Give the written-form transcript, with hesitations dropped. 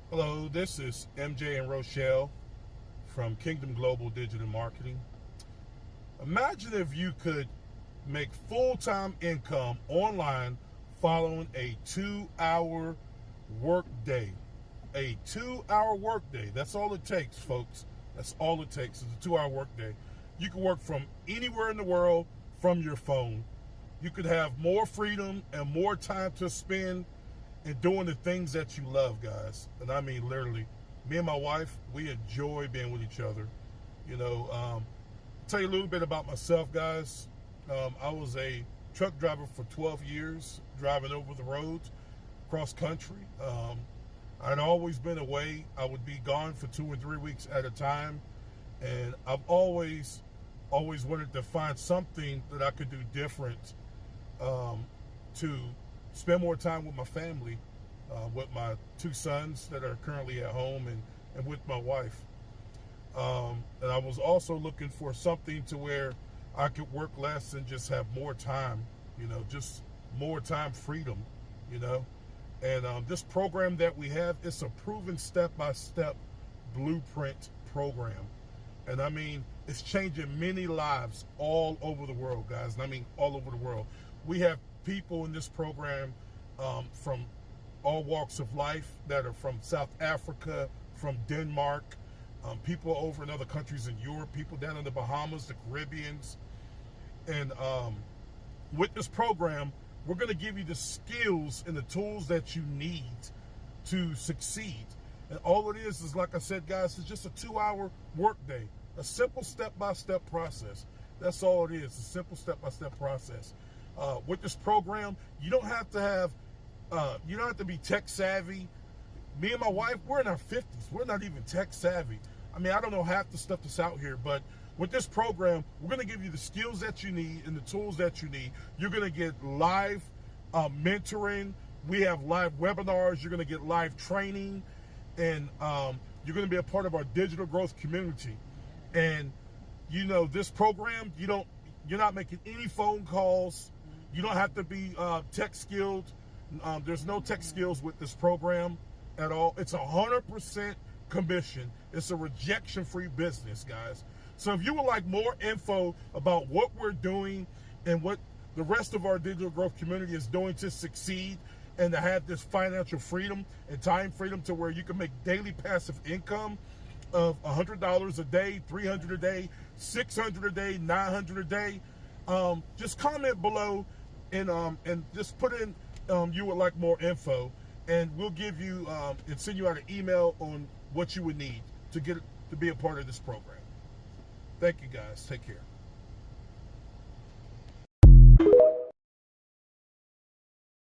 Hello, this is MJ and Rochelle from Kingdom Global Digital Marketing. Imagine if you could make full-time income online following a 2-hour work day. A 2-hour work day. That's all it takes, folks. That's all it takes is a 2-hour work day. You can work from anywhere in the world from your phone. You could have more freedom and more time to spend and doing the things that you love, guys. And I mean, literally, me and my wife, we enjoy being with each other. Tell you a little bit about myself, guys. I was a truck driver for 12 years, driving over the roads, cross country. I'd always been away. I would be gone for 2 or 3 weeks at a time. And I've always wanted to find something that I could do different to spend more time with my family, with my 2 sons that are currently at home, and with my wife. And I was also looking for something to where I could work less and just have more time, just more time freedom, And this program that we have, it's a proven step-by-step blueprint program. And I mean, it's changing many lives all over the world, guys. And I mean, all over the world. We have people in this program from all walks of life that are from South Africa, from Denmark, people over in other countries in Europe, people down in the Bahamas, the Caribbeans. And with this program, we're going to give you the skills and the tools that you need to succeed. And all it is like I said, guys, it's just a 2-hour work day, a simple step-by-step process. That's all it is, a simple step-by-step process. With this program, you don't have to be tech savvy. Me and my wife, we're in our 50s. We're not even tech savvy. I mean, I don't know half the stuff that's out here, but with this program, we're going to give you the skills that you need and the tools that you need. You're going to get live mentoring. We have live webinars. You're going to get live training, and you're going to be a part of our digital growth community. And this program, you're not making any phone calls. You don't have to be tech skilled. There's no tech skills with this program at all. It's 100% commission. It's a rejection-free business, guys. So if you would like more info about what we're doing and what the rest of our digital growth community is doing to succeed and to have this financial freedom and time freedom to where you can make daily passive income of $100 a day, $300 a day, $600 a day, $900 a day, just comment below and just put in you would like more info, and we'll give you and send you out an email on what you would need to be a part of this program. Thank you, guys. Take care.